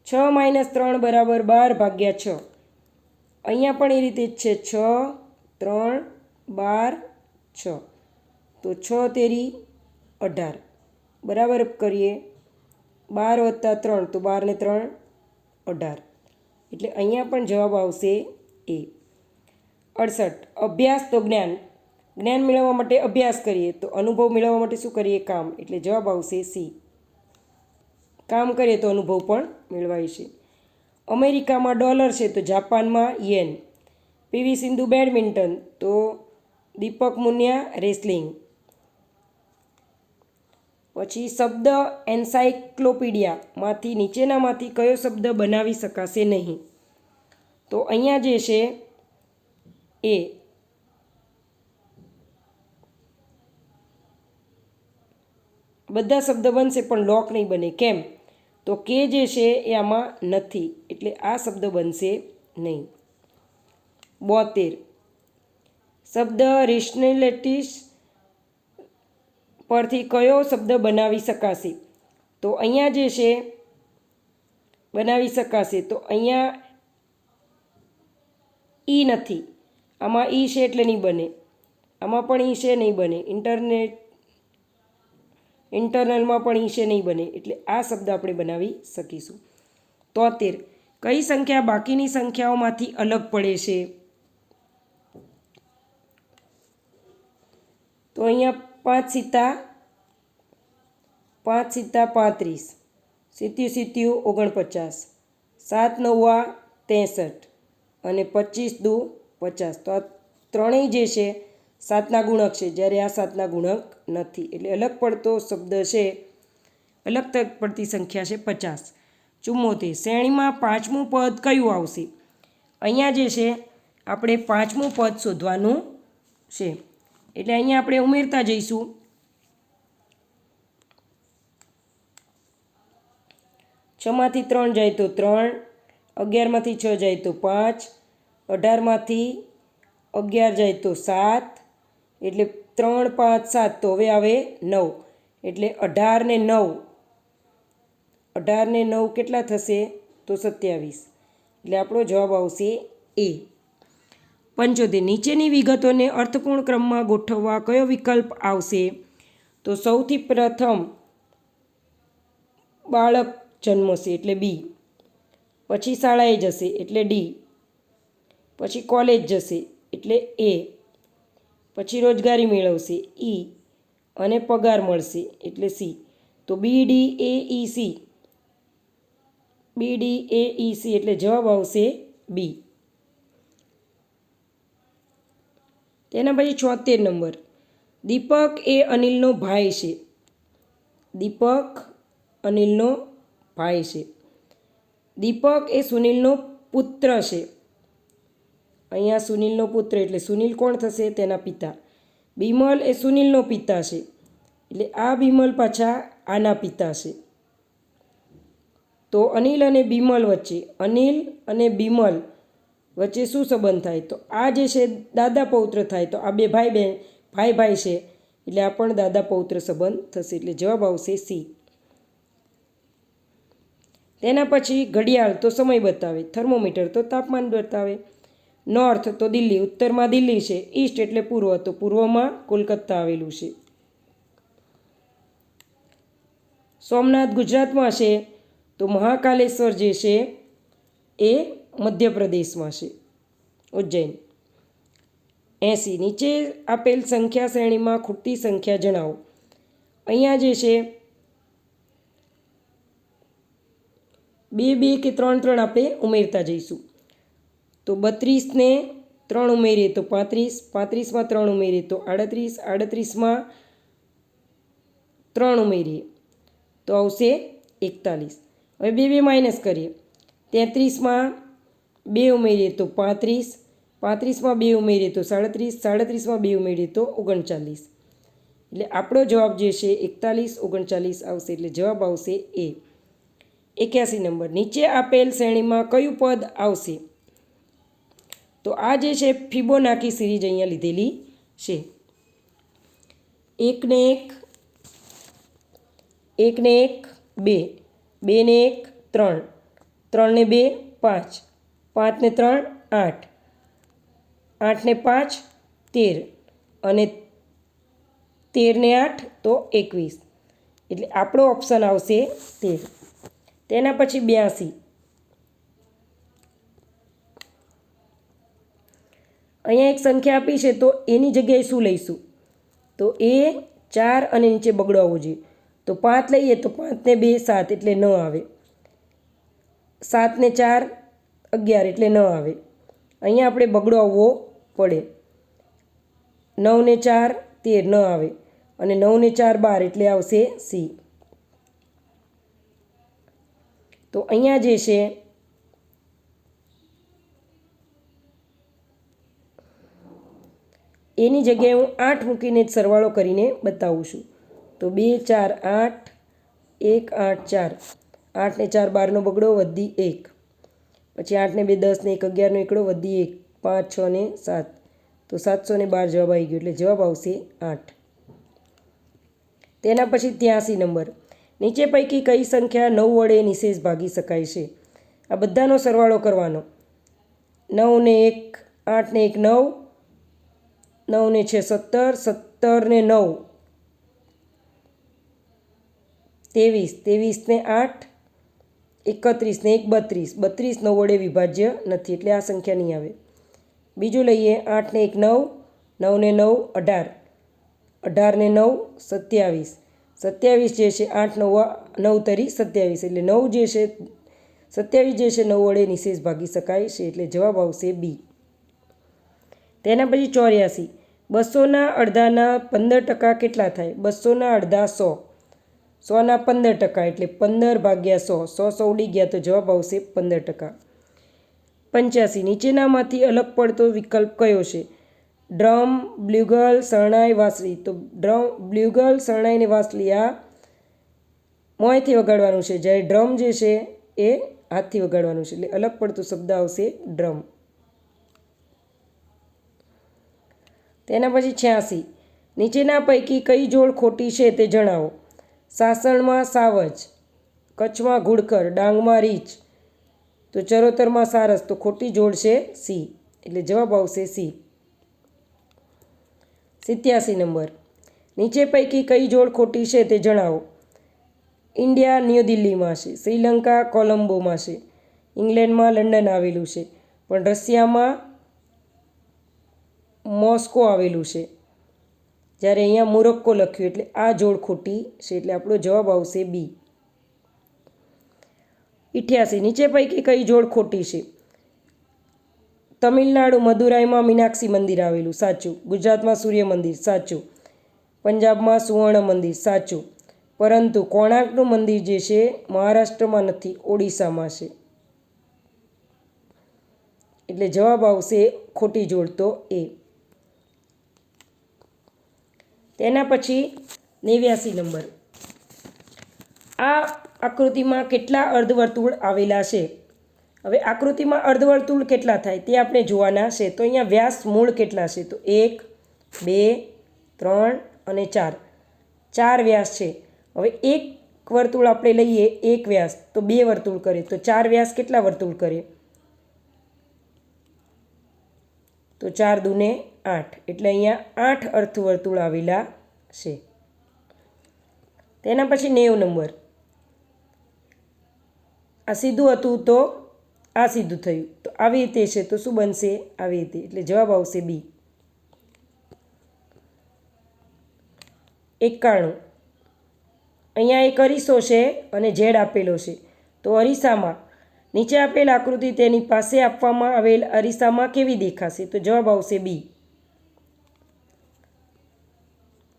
6 - 3 બરાબર 12 ભાગ્યા 6. અહીંયા પણ એ રીતે જ છે, 6, 3, 12, 6. તો 6 તેરી 18 બરાબર કરીએ 12 વત્તા 3, તો 12 ને 3 18, એટલે અહીંયા પણ જવાબ આવશે એ. 68. અભ્યાસ તો જ્ઞાન. જ્ઞાન મેળવવા માટે અભ્યાસ કરીએ તો અનુભવ મેળવવા માટે શું કરીએ? કામ, એટલે જવાબ આવશે સી. કામ કરીએ તો અનુભવ પણ મેળવાય છે. અમેરિકામાં ડોલર છે તો જાપાનમાં યેન. પીવી સિંધુ બેડમિન્ટન, તો દીપક મુનિયા રેસલિંગ. પછી શબ્દ એન્સાઇક્લોપીડિયામાંથી નીચેનામાંથી કયો શબ્દ બનાવી શકાશે નહીં? તો અહીંયા જે છે એ બધા શબ્દ બનશે પણ લોક નહીં બને. કેમ? તો કે જે છે એ આમાં નથી, એટલે આ શબ્દ બનશે નહીં. 72. શબ્દ રેશનલિટીસ પરથી કયો શબ્દ બનાવી શકાશે? તો અહીંયા જે છે બનાવી શકાશે, તો અહીંયા ઈ નથી, આમાં ઈ છે એટલે નહીં બને, આમાં પણ ઈ છે નહીં બને, ઇન્ટરનલમાં પણ ઈ છે નહીં બને, એટલે આ શબ્દ આપણે બનાવી શકીશું. 73. કઈ સંખ્યા બાકીની સંખ્યાઓમાંથી અલગ પડે છે? તો અહીંયા 5 × 35, 7 × 7 49, 7 × 9 = 63 અને 25 × 2 = 50. તો આ ત્રણેય જે છે 7ના ગુણક છે, જ્યારે આ 7ના ગુણક નથી, એટલે અલગ પડતો શબ્દ છે, અલગ પડતી સંખ્યા છે 50. 74. શ્રેણીમાં 5મું પદ કયું આવશે? અહીંયા જે છે આપણે 5મું પદ શોધવાનું છે, એટલે અહીંયા આપણે ઉમેરતા જઈશું. 6માંથી 3 જાય તો 3, 11માંથી 6 જાય તો 5, 18માંથી 11 જાય તો 7, એટલે 3, 5, 7, તો હવે આવે 9, એટલે 18 ને 9 કેટલા થશે? તો 27, એટલે આપણો જવાબ આવશે એ. 75. નીચેની વિગતોને અર્થપૂર્ણ ક્રમમાં ગોઠવવા કયો વિકલ્પ આવશે? તો સૌથી પ્રથમ બાળક જન્મશે એટલે બી, પછી શાળાએ જશે એટલે ડી, પછી કોલેજ જશે એટલે એ, પછી રોજગારી મેળવશે ઈ, અને પગાર મળશે એટલે સી. તો બી ડી એ ઈ સી, એટલે જવાબ આવશે બી. તેના પછી 76 નંબર. દીપક એ અનિલનો ભાઈ છે. દીપક અનિલનો ભાઈ છે. દીપક એ સુનિલનો પુત્ર છે. અહીંયા સુનિલનો પુત્ર એટલે સુનિલ કોણ થશે? તેના પિતા. બિમલ એ સુનિલનો પિતા છે, એટલે આ બિમલ પાછા આના પિતા છે. તો અનિલ અને બિમલ વચ્ચે, અનિલ અને બિમલ વચ્ચે શું સંબંધ થાય? તો આ જે છે દાદા પૌત્ર થાય. તો આ બે ભાઈ છે એટલે આ પણ દાદા પૌત્ર સંબંધ થશે. એટલે જવાબ આવશે સી. તેના પછી ઘડિયાળ તો સમય બતાવે, થર્મોમીટર તો તાપમાન બતાવે. નોર્થ તો દિલ્હી, ઉત્તરમાં દિલ્હી છે. ઈસ્ટ એટલે પૂર્વ, તો પૂર્વમાં કોલકાતા આવેલું છે. સોમનાથ ગુજરાતમાં છે, તો મહાકાલેશ્વર જે છે એ મધ્યપ્રદેશમાં છે, ઉજ્જૈન. 80. નીચે આપેલ સંખ્યા શ્રેણીમાં ખૂટતી સંખ્યા જણાવો. અહીંયા જે છે 2 2 કે 3 3 આપણે ઉમેરતા જઈશું. તો 32 ને 3 ઉમેરીએ તો 35, 35માં 3 ઉમેરીએ તો 38, 38માં 3 ઉમેરીએ તો આવશે 41. હવે 2 2 માઇનસ કરીએ. 33માં 2 ઉમેરીએ તો 35, 35માં 2 ઉમેરીએ તો 37, 37માં 2 ઉમેરીએ તો 39. એટલે આપણો જવાબ જે છે 41 39 આવશે. એટલે જવાબ આવશે એ. 81 નંબર. નીચે આપેલ શ્રેણીમાં કયું પદ આવશે? તો આ જે છે ફિબોનાકી સિરીઝ અહીંયા લીધેલી છે. 1 ને 1, 1 ને 1 2, 2 ને 1 3, 3 ને 2 5, 5 ને 3 8, 8 ને 5 13 અને 13 ને 8 તો 21. એટલે આપણો ઓપ્શન આવશે 13. તેના પછી 82. અહીંયા એક સંખ્યા આપી છે, તો એની જગ્યાએ શું લઈશું? તો એ 4 અને નીચે બગડો આવવો જોઈએ. તો 5 લઈએ તો 5 ને 2 7 એટલે ન આવે. 7 ને 4 11 એટલે ન આવે. અહીંયા આપણે બગડો આવવો પડે. 9 ને 4 13 ન આવે અને 9 ને 4 12 એટલે આવશે સી. તો અહીંયા જે છે એની જગ્યાએ હું 8 મૂકીને જ સરવાળો કરીને બતાવું છું. તો 2 4 8 1 8 4, 8 ને 4 12નો બગડો વધી 1, પછી 8 ને 2 10 ને 1 11નો એકડો વધી 1, 5 6 ને 7 તો 712 જવાબ આવી ગયો. એટલે જવાબ આવશે 8. તેના પછી 83 નંબર. નીચે પૈકી કઈ સંખ્યા 9 વડે નિશેષ ભાગી શકાય છે? આ બધાનો સરવાળો કરવાનો. 9 ને 1 8 ને 1 9, 9 ને 6 17, 17 ને 9 23, 23 ને 8 31 ને 1 32, 32 9 વડે વિભાજ્ય નથી એટલે આ સંખ્યા નહીં આવે. બીજું લઈએ. 8 ને 1 9, 9 ને 9 18, 18 ને 9 27, 27 જે છે 8 9 તરી 27 એટલે 9 જે છે 27 જે છે 9 વડે નિશેષ ભાગી શકાય છે. એટલે જવાબ આવશે બી. તેના પછી 84. 200ના અડધાના 15% કેટલા થાય? 200ના અડધા 100, 100ના 15% એટલે 15 ભાગ્યા 100, 100 ઉડી ગયા તો જવાબ આવશે 15%. 85. નીચેનામાંથી અલગ પડતો વિકલ્પ કયો છે? ડ્રમ, બ્લ્યુગલ, શરણાઈ, વાંસળી. તો ડ્રમ, બ્લ્યુગલ, શરણાઈ ને વાંસળી આ મોંથી વગાડવાનું છે, જ્યારે ડ્રમ જે છે એ હાથથી વગાડવાનું છે. એટલે અલગ પડતો શબ્દ આવશે ડ્રમ. તેના પછી 86. નીચેના પૈકી કઈ જોડ ખોટી છે તે જણાવો. સાસણમાં સાવજ, કચ્છમાં ઘુડખર, ડાંગમાં રીંછ, તો ચરોતરમાં સારસ. તો ખોટી જોડ છે સી. એટલે જવાબ આવશે સી. 87 નંબર. નીચે પૈકી કઈ જોડ ખોટી છે તે જણાવો. ઇન્ડિયા ન્યૂ દિલ્હીમાં છે, શ્રીલંકા કોલંબોમાં છે, ઇંગ્લેન્ડમાં લંડન આવેલું છે, પણ રશિયામાં મોસ્કો આવેલું છે, જ્યારે અહીંયા મોરોક્કો લખ્યું એટલે આ જોડ ખોટી છે. એટલે આપણો જવાબ આવશે બી. 88. નીચે પૈકી કઈ જોડ ખોટી છે? તમિલનાડુ મદુરાઈમાં મીનાક્ષી મંદિર આવેલું, સાચું. ગુજરાતમાં સૂર્ય મંદિર, સાચું. પંજાબમાં સુવર્ણ મંદિર, સાચું. પરંતુ કોણાર્કનું મંદિર જે છે મહારાષ્ટ્રમાં નથી, ઓડિશામાં છે. એટલે જવાબ આવશે ખોટી જોડ તો એ. તેના પછી 89 નંબર. આ આકૃતિમાં કેટલા અર્ધવર્તુળ આવેલા છે? હવે આકૃતિમાં અર્ધવર્તુળ કેટલા થાય તે આપણે જોવાના છે. તો અહીંયા વ્યાસ મૂળ કેટલા છે? તો 1 2 3 અને 4, 4 વ્યાસ છે. હવે એક વર્તુળ આપણે લઈએ, એક વ્યાસ, તો 2 વર્તુળ કરે. તો 4 વ્યાસ કેટલા વર્તુળ કરે? તો 4 દૂને 8, એટલે અહીંયા 8 અર્ધવર્તુળ આવેલા છે. તેના પછી 90 નંબર. આ સીધું હતું તો આ સીધું થયું, તો આવી રીતે છે તો શું બનશે? આવી રીતે, એટલે જવાબ આવશે બી. 91. અહીંયા એક અરીસો છે અને ઝેડ આપેલો છે. તો અરીસામાં નીચે આપેલ આકૃતિ તેની પાસે આપવામાં આવેલ અરીસામાં કેવી દેખાશે? તો જવાબ આવશે બી.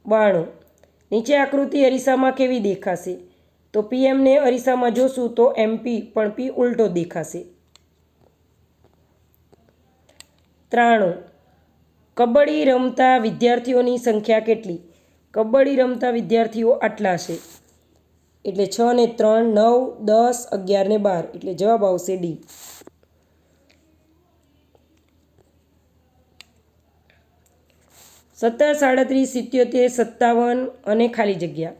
92. નીચે આકૃતિ અરીસામાં કેવી દેખાશે? તો પીએમને અરીસામાં જોશું તો એમપી, પણ પી ઉલટો દેખાશે. 93. કબડ્ડી રમતા વિદ્યાર્થીઓની સંખ્યા કેટલી? કબડ્ડી રમતા વિદ્યાર્થીઓ આટલા છે, એટલે 6 ને 3 9 10 11 ને 12, એટલે જવાબ આવશે ડી. 17 37 77 57 અને ખાલી જગ્યા.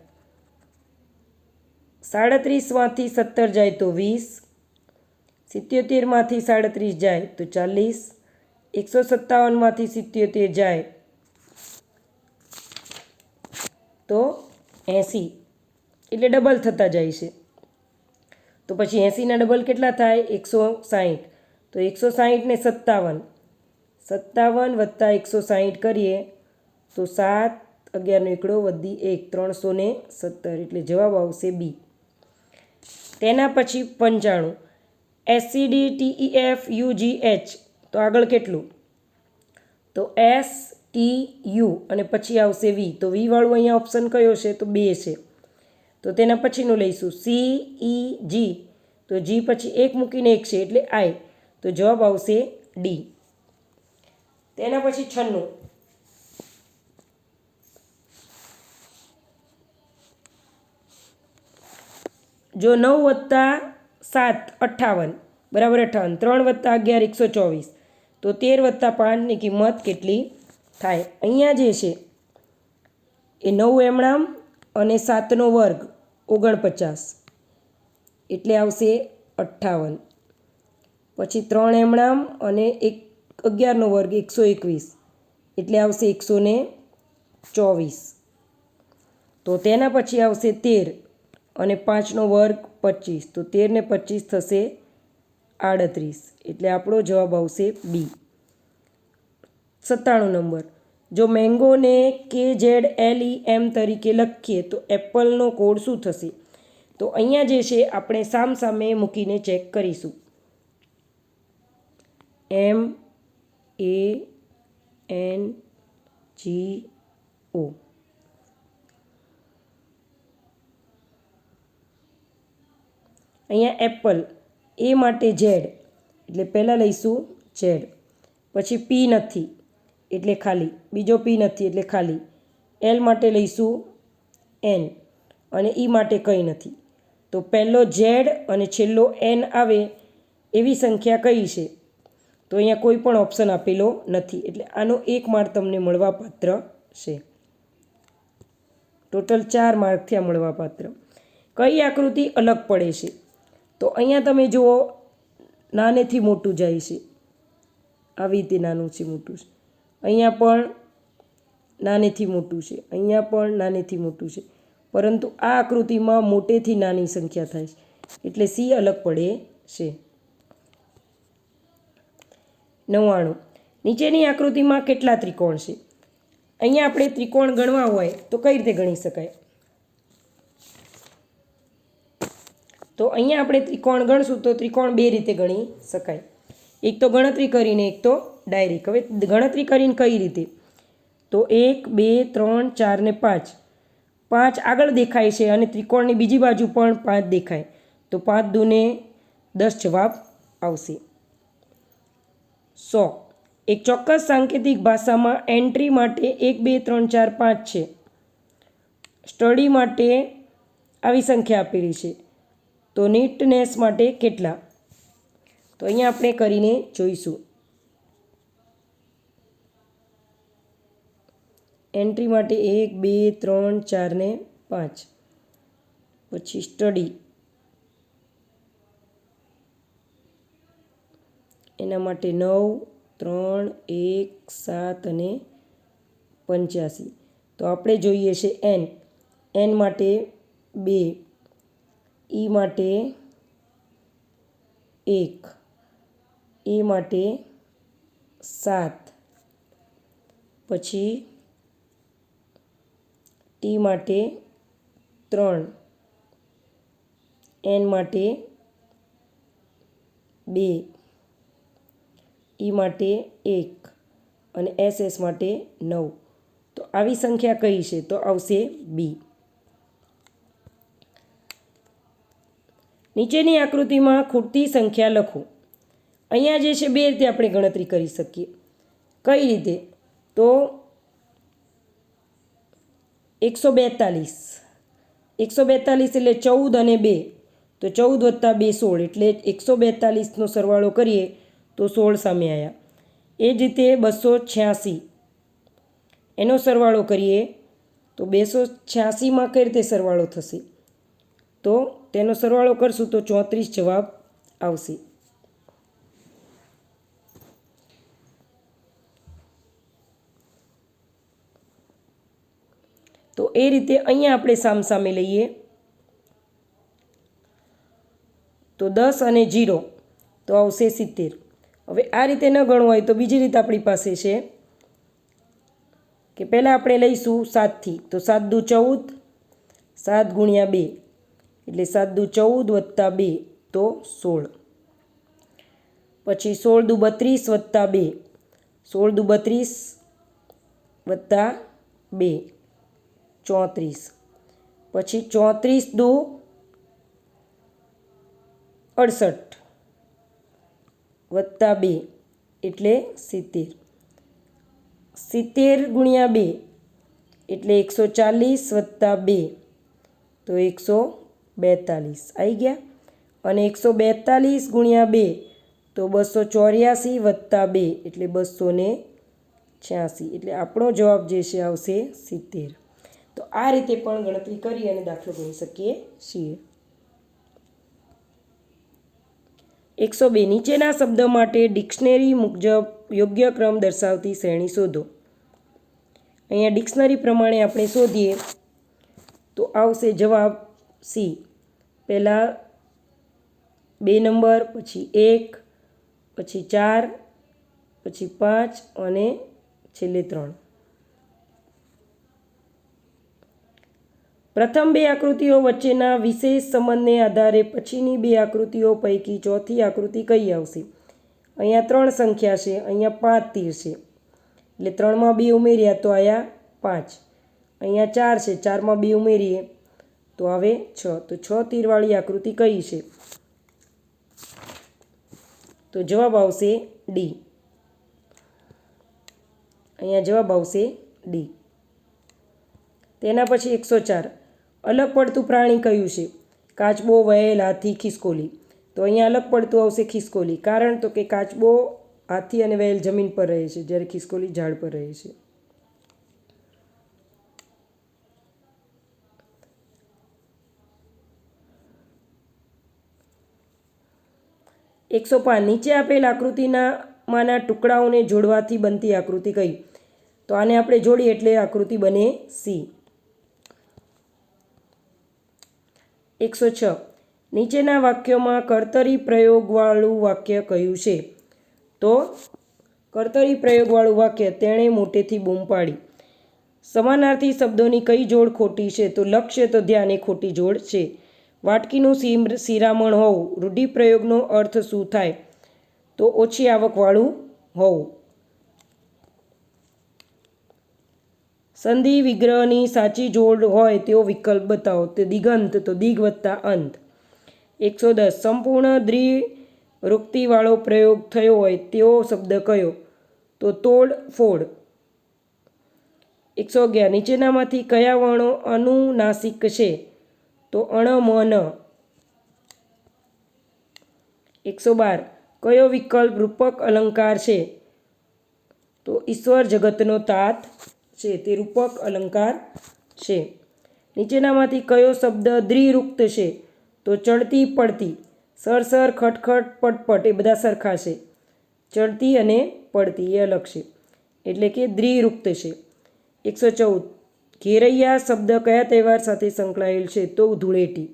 37માંથી 17 જાય તો 20, 77માંથી 37 જાય તો 40, 157માંથી 77 જાય તો 80, એટલે ડબલ થતા જાય છે. તો પછી 80ના ડબલ કેટલા થાય? 160. તો 160 ને 57, 57 વત્તા 160 કરીએ તો 7 11 નો એકડો વધી 1, 317, એટલે જવાબ આવશે બી. તેના પછી 95. SCDTEFUGH, તો આગળ કેટલું? તો STU અને પછી આવશે વી. તો વી વાળું અહીંયા ઓપ્શન કયો છે? તો 2 છે. તો તેના પછીનું લઈશું CEG, તો જી પછી 1 મૂકીને 1 છે એટલે I, તો જવાબ આવશે ડી. તેના પછી 96. જો 9 વત્તા 7 58 બરાબર 58, 3 વત્તા 11 124, તો 13 વત્તા 5ની કિંમત કેટલી થાય? અહીંયા જે છે એ 9 એમણામ અને 7નો વર્ગ 49, એટલે આવશે 58. પછી 3 એમણામ અને 11નો વર્ગ 121, એટલે આવશે 124. તો તેના પછી આવશે 13 અને 5નો વર્ગ 25, તો 13 ને 25 થશે 38, એટલે આપણો જવાબ આવશે બી. 97 નંબર. જો મેંગોને KZLEM તરીકે લખીએ તો એપલનો કોડ શું થશે? તો અહીંયા જે છે આપણે સામસામે મૂકીને ચેક કરીશું. MANGO. અહીંયા એપલ, એ માટે ઝેડ, એટલે પહેલાં લઈશું ઝેડ. પછી પી નથી એટલે ખાલી, બીજો પી નથી એટલે ખાલી. એલ માટે લઈશું એન અને ઈ માટે કંઈ નથી. તો પહેલો ઝેડ અને છેલ્લો એન આવે એવી સંખ્યા કઈ છે? તો અહીંયા કોઈ પણ ઓપ્શન આપેલો નથી, એટલે આનો 1 માર્ક તમને મળવાપાત્ર છે. ટોટલ 4 માર્ક થયા મળવાપાત્ર. કઈ આકૃતિ અલગ પડે છે? તો અહીંયા તમે જુઓ નાનેથી મોટું જાય છે, આવી રીતે નાનું છે મોટું છે. અહીંયા પણ નાનેથી મોટું છે, અહીંયા પણ નાનેથી મોટું છે, પરંતુ આ આકૃતિમાં મોટેથી નાની સંખ્યા થાય છે, એટલે સી અલગ પડે છે. 99. નીચેની આકૃતિમાં કેટલા ત્રિકોણ છે? અહીંયા આપણે ત્રિકોણ ગણવા હોય તો કઈ રીતે ગણી શકાય? તો અહીંયા આપણે ત્રિકોણ ગણશું તો ત્રિકોણ 2 રીતે ગણી શકાય. એક તો ગણતરી કરીને, એક તો ડાયરેક્ટ. હવે ગણતરી કરીને કઈ રીતે? તો 1 2 3 4 ને 5, 5 આગળ દેખાય છે અને ત્રિકોણની બીજી બાજુ પણ 5 દેખાય, તો 5 દૂને 10 જવાબ આવશે. 100. એક ચોક્કસ સાંકેતિક ભાષામાં એન્ટ્રી માટે 1 2 3 4 5 છે. સ્ટડી માટે આવી સંખ્યા આપેલી છે, તો નીટનેસ માટે કેટલા? તો અહીંયા આપણે કરીને જોઈશું. એન્ટ્રી માટે 1 2 3 4 ને 5. પછી સ્ટડી એના માટે 9 3 1 7 અને 85. તો આપણે જોઈએ છે એન માટે 2, ઈ માટે 1, એ માટે 7, પછી ટી માટે 3, એન માટે 2, ઈ માટે 1 અને એસ માટે 9. તો આવી સંખ્યા કઈ છે? તો આવશે બી. નીચેની આકૃતિમાં ખૂટતી સંખ્યા લખો. અહીંયા જે છે બે રીતે આપણે ગણતરી કરી શકીએ. કઈ રીતે? તો 142 એટલે 14 અને 2, તો 14 + 2 16, એટલે 142નો સરવાળો કરીએ તો 16 સામે આવ્યા. એ જ રીતે 286 એનો સરવાળો કરીએ તો 286માં કઈ રીતે સરવાળો થશે? તો તેનો સરવાળો કરશું તો 34 જવાબ આવશે. તો એ રીતે અહીંયા આપણે સામસામે લઈએ તો 10 અને 0 તો આવશે 70. હવે આ રીતે ન ગણવું હોય તો બીજી રીત આપણી પાસે છે કે પહેલાં આપણે લઈશું 7થી. તો 7 દુ 14, 7 ગુણ્યા 2 એટલે 7 દુ 14 + 2 તો 16. પછી 16 દુ 32 + 2, 16 દુ 32 + 2 34. પછી 34 દુ 68 + 2 એટલે 70. 70 ગુણ્યા 2 એટલે 140 + 2 તો 142 આવી ગયા. અને 142 ગુણ્યા 2 તો 284 + 2 એટલે 286. એટલે આપણો જવાબ જે છે આવશે 70. તો આ રીતે પણ ગણતરી કરી અને દાખલો ગણી શકીએ છીએ. 102 નીચેના શબ્દ માટે ડિક્શનરી મુજબ યોગ્ય ક્રમ દર્શાવતી શ્રેણી શોધો. અહીંયા ડિક્શનરી પ્રમાણે આપણે શોધીએ તો આવશે જવાબ સી. પહેલાં 2 નંબર, પછી 1, પછી 4, પછી 5 અને છેલ્લે 3. પ્રથમ બે આકૃતિઓ વચ્ચેના વિશેષ સંબંધને આધારે પછીની બે આકૃતિઓ પૈકી ચોથી આકૃતિ કઈ આવશે? અહીંયા 3 સંખ્યા છે, અહીંયા 5 તીર છે એટલે 3માં 2 ઉમેર્યા તો આયા 5. અહીંયા 4 છે, 4માં 2 ઉમેરીએ તો આવે 6. તો 6 તીરવાળી આકૃતિ કઈ છે? તો જવાબ આવશે ડી. અહીંયા જવાબ આવશે ડી. તેના પછી 104 અલગ પડતું પ્રાણી કયું છે? કાચબો, વહેલ, હાથી, ખિસકોલી. તો અહીંયા અલગ પડતું આવશે ખિસકોલી. કારણ તો કે કાચબો, હાથી અને વહેલ જમીન પર રહે છે જ્યારે ખિસકોલી ઝાડ પર રહે છે. 105 નીચે આપેલ આકૃતિમાંના ટુકડાઓને જોડવાથી બનતી આકૃતિ કઈ? તો આને આપણે જોડીએ એટલે આકૃતિ બને સી. 106 નીચેના વાક્યોમાં કર્તરી પ્રયોગવાળું વાક્ય કયું છે? તો કર્તરી પ્રયોગવાળું વાક્ય તેણે મોટેથી બૂમ પાડી. સમાનાર્થી શબ્દોની કઈ જોડ ખોટી છે? તો લક્ષ્ય તો ધ્યાન એ ખોટી જોડ છે. વાટકીનું શિરામણ હોવું રૂઢિપ્રયોગનો અર્થ શું થાય? તો ઓછી આવકવાળું હોવું. સંધિ વિગ્રહની સાચી જોડ હોય તેવો વિકલ્પ બતાવો. તો દિગંત તો દિગ વત્તા અંત. 110 સંપૂર્ણ દ્વિરૂક્તિવાળો પ્રયોગ થયો હોય તેવો શબ્દ કયો? તો તોડ ફોડ. 111 નીચેનામાંથી કયા વર્ણો અનુનાસિક છે? તો અણ, મ, ન. 112 કયો વિકલ્પ રૂપક અલંકાર છે? તો ઈશ્વર જગતનો તાત છે, તે રૂપક અલંકાર છે. નીચેનામાંથી કયો શબ્દ દ્વિરૂક્ત છે? તો ચડતી પડતી. સર ખટખટ પટપટ એ બધા સરખા છે. ચડતી અને પડતી એ અલગ છે, એટલે કે દ્વિરૂક્ત છે. 114. ઘેરૈયા શબ્દ કયા તહેવાર સાથે સંકળાયેલ છે? તો ધૂળેટી.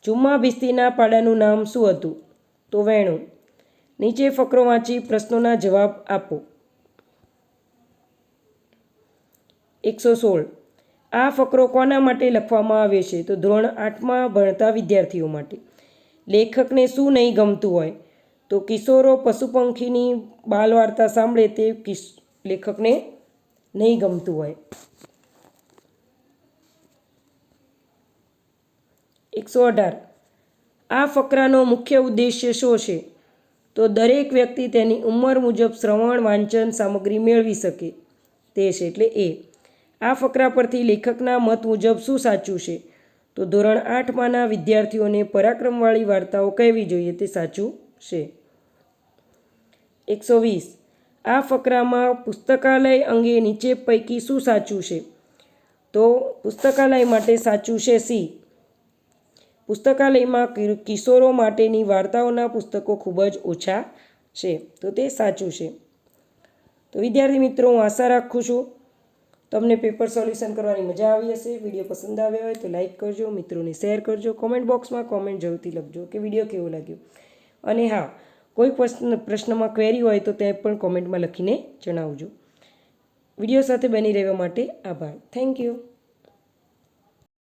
ઝુમ્મા ભીસ્તીના પાડાનું નામ શું હતું? તો વેણું. નીચે ફકરો વાંચી પ્રશ્નોના જવાબ આપો. 116. આ ફકરો કોના માટે લખવામાં આવ્યો છે? તો ધોરણ 8માં ભણતા વિદ્યાર્થીઓ માટે. લેખકને શું નહીં ગમતું હોય? તો કિશોરો પશુ પંખીની બાલવાર્તા સાંભળે તે લેખકને નહીં ગમતું હોય. 118. આ ફકરાનો મુખ્ય ઉદ્દેશ્ય શું છે? તો દરેક વ્યક્તિ તેની ઉંમર મુજબ શ્રવણ વાંચન સામગ્રી મેળવી શકે તે છે, એટલે એ. આ ફકરા પરથી લેખકના મત મુજબ શું સાચું છે? તો ધોરણ 8માંના વિદ્યાર્થીઓને પરાક્રમવાળી વાર્તાઓ કહેવી જોઈએ, તે સાચું છે. 120. આ ફકરામાં પુસ્તકાલય અંગે નીચે પૈકી શું સાચું છે? તો પુસ્તકાલય માટે સાચું છે સી. પુસ્તકાલયમાં કિશોરો માટેની વાર્તાઓના પુસ્તકો ખૂબ જ ઓછા છે, તો તે સાચું છે. તો વિદ્યાર્થી મિત્રો, હું આશા રાખું છું તમને પેપર સોલ્યુશન કરવાની મજા આવી હશે. વિડીયો પસંદ આવ્યો હોય તો લાઈક કરજો, મિત્રોને શેર કરજો, કોમેન્ટ બોક્સમાં કોમેન્ટ જરૂરથી લખજો કે વિડીયો કેવો લાગ્યો. અને હા, કોઈ પ્રશ્નમાં ક્વેરી હોય તો તે પણ કોમેન્ટમાં લખીને જણાવજો. વિડીયો સાથે બની રહેવા માટે આભાર. Thank you.